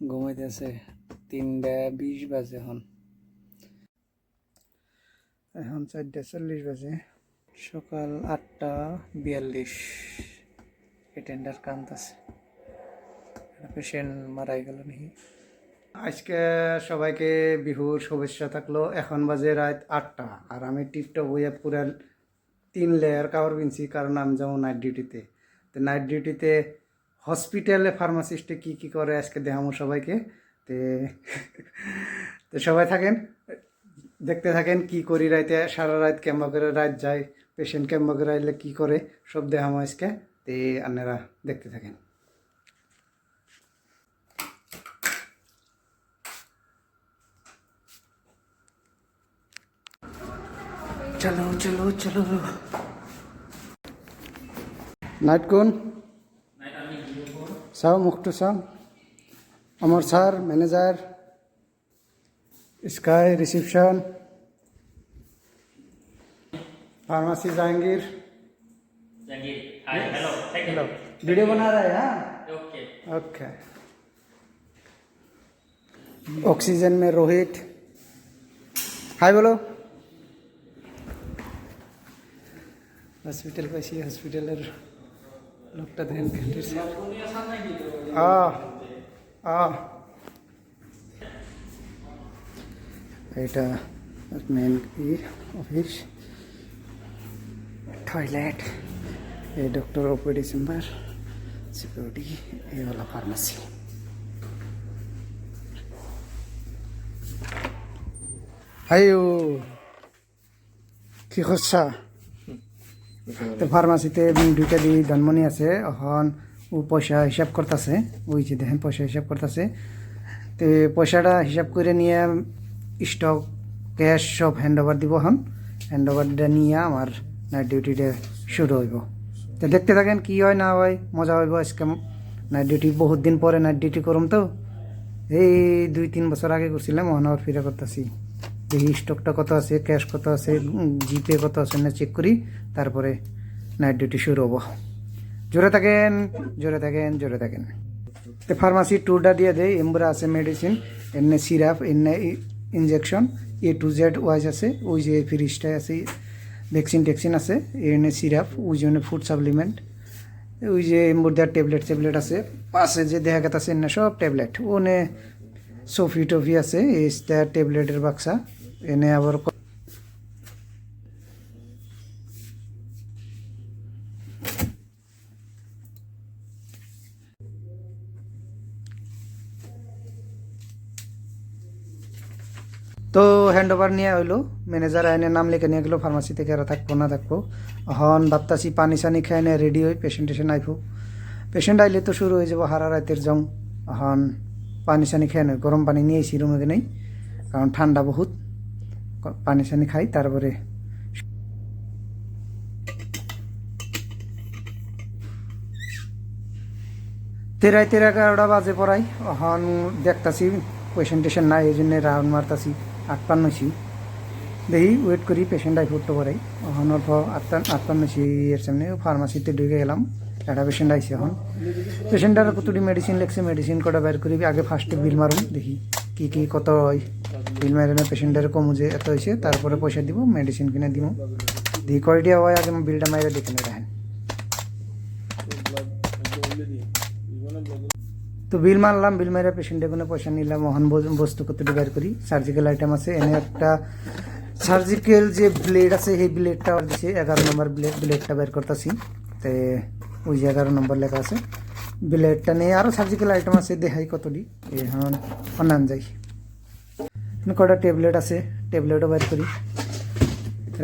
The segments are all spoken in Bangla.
ঘুমাইতেছে 3:20 বাজে এখন 4:40 বাজে সকাল 8:42 এটেন্ডার কান্দতেছে পেশেন্ট মারাই গেল নাকি আজকে সবাইকে বিহুর শুভেচ্ছা থাকলো এখন বাজে রাত 8টা আর আমি টিপটপ হইয়া পুরা 3 লেয়ার কাপড় কিনছি কারণ আমি যাবো নাইট ডিউটিতে তো নাইট ডিউটিতে হসপিটালে ফার্মাসিস্টে কি করে আজকে দেখাবো সবাইকে তে তো সবাই থাকেন দেখতে থাকেন কি করি রাইতে সারা রাত কেমন করে রাত যায় পেশেন্ট কেমন করে আইলে কি করে সব দেখাবো আজকে তে আপনারা দেখতে থাকেন চলো চলো চলো নাইট কোন সাও মুক্ত সাও আমার sir manager sky reception pharmacy Jahangir hi hello hello video बना रहा है हाँ ओके ओके ऑक्सीजन में रोहित हाय बोलो हॉस्पिटल पैसे हॉस्पिटल लोकटा ध्यान कंट्री से এটা মেন অফিস টয়লেট এই ডক্টর ওপিডি চেম্বার সিকিউরিটি এই হলো ফার্মেসি হাইও কি খরচা তো ফার্মাসিতে দুইটা দিয়ে জন্মনি আছে এখন ও পয়সা হিসাব করতেছে ওই যে দেখেন পয়সা হিসাব করতেছে তো পয়সাটা হিসাব করে নিয়ে স্টক ক্যাশ সব হ্যান্ড ওভার দিব এখন হ্যান্ড ওভারটা নিয়ে আমার নাইট ডিউটিটা শুরু হইব তো দেখতে থাকেন কি হয় না হয় মজা হইব আজকে নাইট ডিউটি বহুত দিন পরে নাইট ডিউটি করুম তো এই 2-3 বছর আগে করছিলাম এখন আবার ফিরে করতেছি এই স্টকটা কত আছে ক্যাশ কত আছে জিপে কত আছে না চেক করি তারপরে নাইট ডিউটি শুরু হবো জোরে থাকেন জোরে থাকেন জোরে থাকেন তো ফার্মাসি টুরটা দিয়ে দেয় এমব্রা আছে মেডিসিন এনে সিরাপ এনে injection A to Z wise আছে ওই যে ফ্রিজটায় আছে ভ্যাকসিন আছে এনে সিরাপ ওই জন্য ফুড সাপ্লিমেন্ট ওই যে এমব্রার ট্যাবলেট আছে পাশে যে দেখা গেছে এনে সব ট্যাবলেট ওনে সফি আছে এই ট্যাবলেটের বাক্সা এনে আবার তো হ্যান্ড ওভার নিয়ে হইলো ম্যানেজার আইনে নাম লিখে নিয়ে গেলো ফার্মাসি থেকে আর থাকবো না থাকবো এখন ভাবতাছি পানি সানি খাই নিয়ে রেডি হই পেশেন্ট আইবো পেশেন্ট আইলে তো শুরু হয়ে যাবো হারা রাতের জং এখন পানি সানি খাই নয় গরম পানি নিয়েছি রুমে নেই কারণ ঠান্ডা বহুত পানি সানি খাই তারপরে তেরাই 11টা বাজে পড়াই এখন দেখতাছি পেশেন্ট নাই এই জন্য রাউন্ড মারতাছি 58 দেখি ওয়েট করি পেশেন্ট আই ফুটতে পড়াই এখন অল্প 58 এর সামনে ফার্মাসিতে ঢুকে গেলাম একটা পেশেন্ট আইসি এখন পেশেন্টার কতটি মেডিসিন লেগছে মেডিসিন কটা বের করি আগে ফার্স্টে বিল মারুন দেখি কি কত হয় বিল মারানো পেশেন্টের কমু যে এত হয়েছে তারপরে পয়সা দিব মেডিসিন কিনে দিব দেখি কয়টা হয় আগে বিলটা মাইরে দেখে নেই রাখেন তো বিল মারলাম বিল মারা পেশেন্টের কোনো পয়সা নিলাম ওখান বস্তু কতটি বের করি সার্জিক্যাল আইটেম আছে এনে একটা সার্জিক্যাল যে ব্লেড আছে সেই ব্লেডটা দিছে 11 নম্বর ব্লেডটা বের করতেছি তো ওই যে 11 নম্বর লেখা আছে ব্লেডটা নিয়ে আরও সার্জিক্যাল আইটেম আছে দেখাই কতটি এখন অনান যাই কটা ট্যাবলেট আছে ট্যাবলেটও বের করি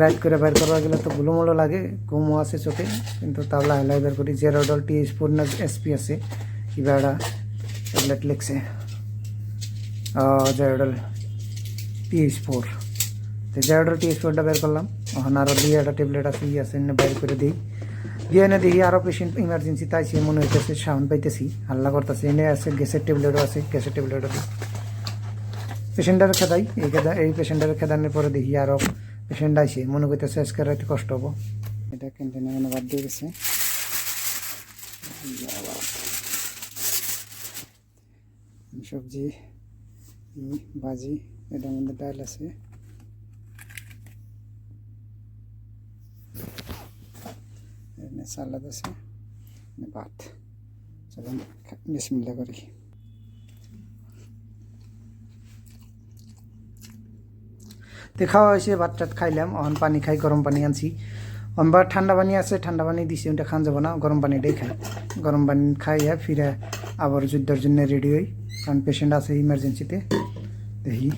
রাইট করে বের করা গেলে তো গুলোমুলো লাগে ঘুমও আছে চোখে কিন্তু তাও লাহে বের করি জেরোডল TH4 না SP আছে কিবা একটা ট্যাবলেট লিখছে জেরোডল TH4 তো জেরোডল TH4টা বের করলাম এখন আরও একটা ট্যাবলেট আছে আছে বের করে দিই দিয়ে এনে দেখি আরও পেশেন্ট ইমার্জেন্সি তাই সে মনে হইতেছে সাউন্ড পাইতেছি হাল্লা করতেছে এনে আছে গ্যাসের ট্যাবলেটও আছে গ্যাসের ট্যাবলেটও দিই পেশেন্টার খেদাই এই পেশেন্টারের খেদানোর পরে দেখি আরও পেশেন্ট আইসে মনে করতেছে আজকে রাতে কষ্ট হবো এটা ক্যান্টিনে বাদ দিয়ে গেছে সবজি ভাজি, এটার মধ্যে ডাল আছে, এখানে সালাদ আছে, ভাত। চলুন বিসমিল্লাহ করি। তো খাওয়া হয়েছে, ভাত টাত খাইলাম, এখন পানি খাই, গরম পানি আনছি। অনবার ঠান্ডা পানি আছে, ঠান্ডা পানি দিছি, ওটা খান যাব না, গরম পানিটাই খাই। গরম পানি খাইয়া ফিরে আবার যুদ্ধের জন্য রেডি হই, কারণ পেশেন্ট আছে ইমার্জেন্সিতে। দেখি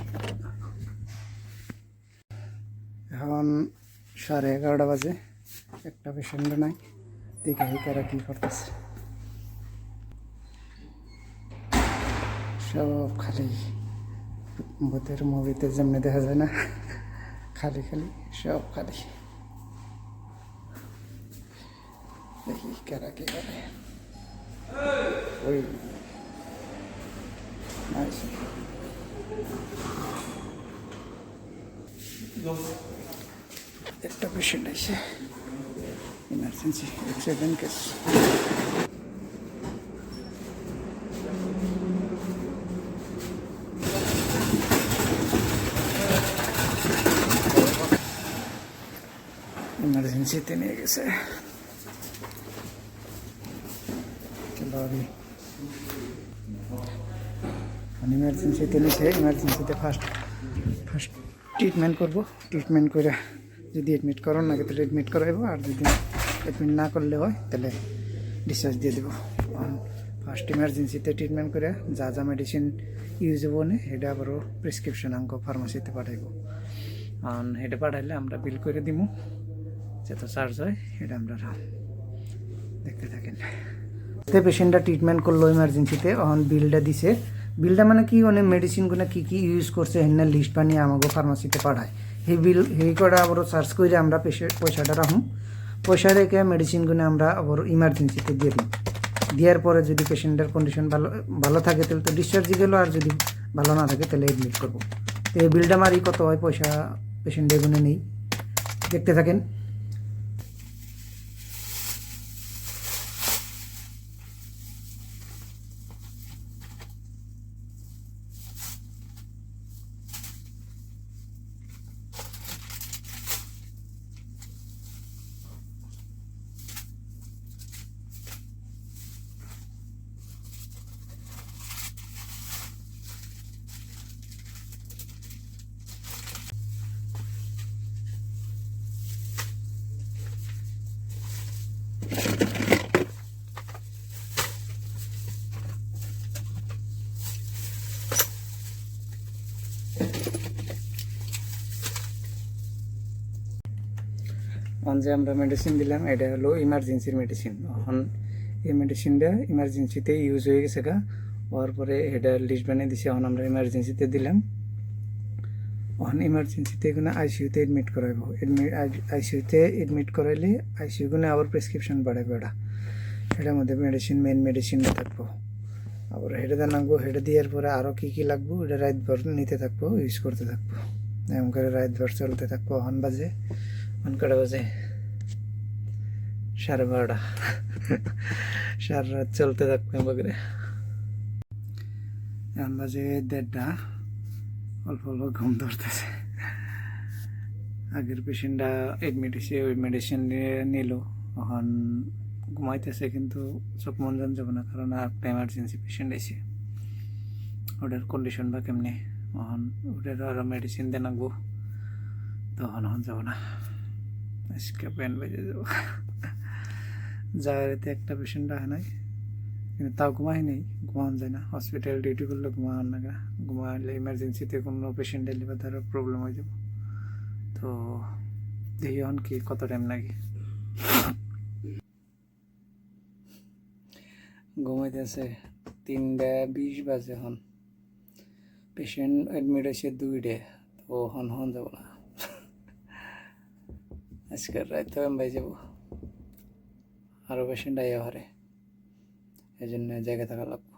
এখন 11:30 বাজে, একটা পেশেন্ট নাই, দেখি কারা কী করতেছে। সব খালি ভূতের মুভিতে যেমনি দেখা যায় না, খালি খালি সব খালি। দেখি কারা কি করে। ওই আচ্ছা, একটা পেশেন্ট আছে ইমার্জেন্সি অ্যাক্সিডেন্ট কেস। ইমার্জেন্সিতে নিয়ে গেছে। ইমার্জেন্সিতে নিয়েছে, ইমার্জেন্সিতে ফার্স্ট ট্রিটমেন্ট করবো। ট্রিটমেন্ট করে যদি অ্যাডমিট করার না তাহলে অ্যাডমিট করাইবো, আর যদি অ্যাডমিট না করলে হয় তাহলে ডিসচার্জ দিয়ে দেবো। ফার্স্ট ইমার্জেন্সিতে ট্রিটমেন্ট করে যা যা মেডিসিন ইউজ হবো না এটা আবারও প্রেসক্রিপশন আঙ্ক ফার্মাসিতে পাঠাইব। এটা পাঠাইলে আমরা বিল করে দিব, যত চার্জ হয় এটা আমরা দেখতে থাকেন। পেশেন্টটা ট্রিটমেন্ট করলো ইমার্জেন্সিতে, এখন বিলটা দিছে। বিলটা মানে কি, মানে মেডিসিনগুলো কী কী ইউজ করছে হেন লিস্ট বানিয়ে আমাকে ফার্মাসিতে পাঠায়। সেই বিল সেই কটা আবারও সার্চ করে আমরা পয়সাটা রাখুন। পয়সা রেখে মেডিসিনগুলো আমরা আবার ইমার্জেন্সিতে দিয়ে দিই। দেওয়ার পরে যদি পেশেন্টের কন্ডিশন ভালো থাকে তাহলে তো ডিসচার্জই গেলো, আর যদি ভালো না থাকে তাহলে এডমিট করবো। তো এই বিলটা মারি কত হয় পয়সা পেশেন্টের গুণে নেই, দেখতে থাকেন। যে আমরা মেডিসিন দিলাম এটা হলো ইমার্জেন্সির মেডিসিন। এখন এই মেডিসিনটা ইমার্জেন্সিতে ইউজ হয়ে গেছে গা, হওয়ার পরে এটা লিস্ট বানিয়ে দিছে। এখন আমরা ইমার্জেন্সিতে দিলাম, এখন ইমার্জেন্সিতে এখানে আইসিইউতে এডমিট করাইব। আইসিইউতে এডমিট করাইলে আইসিইউগুলো আবার প্রেসক্রিপশন বাড়াইব। এটার মধ্যে মেন মেডিসিনটা থাকবো, আবার হেঁটে নাগবো। হেঁটে দেওয়ার পরে আরও কী কী লাগবো এটা রাতভর নিতে থাকবো, ইউজ করতে থাকবো। এমন করে রাতভর চলতে থাকবো। এখন বাজে কটা বাজে 12:30। সারা রাত চলতে থাকবো বগরে। এখন বাজে 1:30, অল্প অল্প ঘুম ধরতেছে। আগের পেশেন্টটা এডমিট হয়েছে, ওই মেডিসিন নিল, এখন ঘুমাইতেছে, কিন্তু চোখ মন যান যাবে না, কারণ আর একটা এমার্জেন্সি পেশেন্ট আছে। ওটার কন্ডিশন বা কেমনি, এখন ওটার আরও মেডিসিন দিয়ে নাকবো, তখন যাবো না, আজকে প্যান বেজে যাবো। জায়গাতে একটা পেশেন্ট আহে নাই, কিন্তু তাও ঘুমাই নেই, ঘুমানো যায় না। হসপিটাল ডিউটি করলে ঘুমানো না, ঘুমাইলে ইমার্জেন্সিতে কোনো পেশেন্ট এলে বা তার প্রবলেম হয়ে যাব। তো দেখি এখন কি কত টাইম লাগে। ঘুমাইতেছে 3:20 বাজে। এখন পেশেন্ট অ্যাডমিট হয়েছে 2টে, তো হন যাব না, আজকের রাত বাই যাব। আরও পেশেন্ট আইয়া হারে, এই জন্য জায়গা থাকা লাগবো।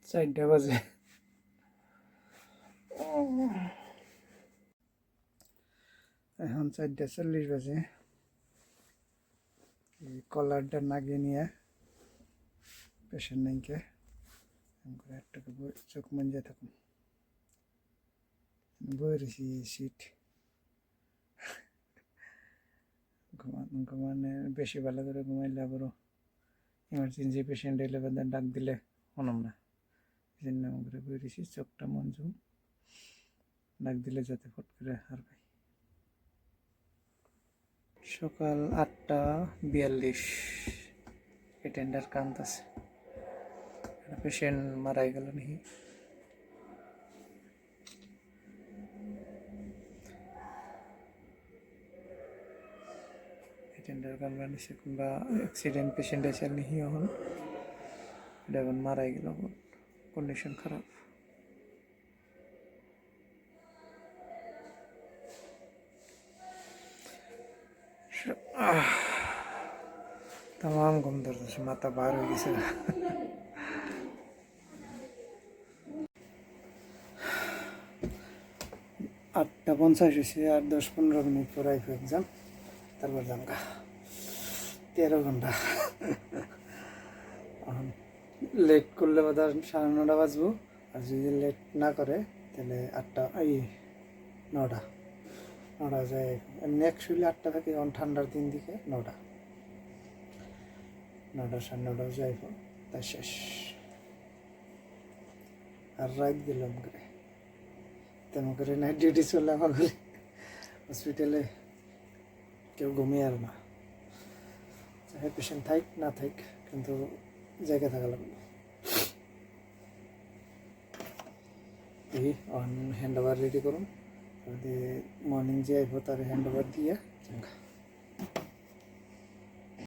4টা বাজে। এখন 4:40 বাজে। এই কলারটা নাগিয়ে নিয়ে পেশেন্ট নাইকে একটাকে চোখ মঞ্জে থাকুন বই রয়েছি সিট ঘুমানে বেশি ভালো করে ঘুমাইলে আবারও ইমার্জেন্সি পেশেন্ট এলে বা ডাক দিলে হলাম না, এই জন্য করে বই রয়েছি চোখটা মঞ্জুম ডাক দিলে যাতে ফট করে হার পাই। সকাল 8:42 অ্যাটেন্ডার কান্ত আছে, পেশেন্ট মারাই গেল নাকি। অ্যাটেন্ডার কামরা নিছে কিংবা অ্যাক্সিডেন্ট পেশেন্ট আছে নাকি, এখন এটা এখন মারাই গেল, কন্ডিশন খারাপ। তাম ঘুম ধরতেছে, মাথা বার হয়ে গেছে। 8:50 হয়েছে, আর 10-15 মিনিট পর আইফ এক্সাম, তারপর যামগা 13 ঘন্টা। লেট করলে বোধ 9:30 বাজবো, আর যদি লেট না করে তাহলে 9টা যায়। নেক্সট হইলে 8টা থেকে, এখন ঠান্ডার দিন দিকে 9টা 9:30 যাইব, তাই শেষ। আর রাত গেলাম করে তেমন করে নাইট ডিউটি চলে আমার ঘরে, হসপিটালে কেউ ঘুমিয়ে আর না, চাহে পেশেন্ট থাক না থাক, কিন্তু জায়গা থাকা লাগবে। এই হ্যান্ড ওভার রেডি করুন, মর্নিং যে আইব তার হ্যান্ড ওভার দিয়ে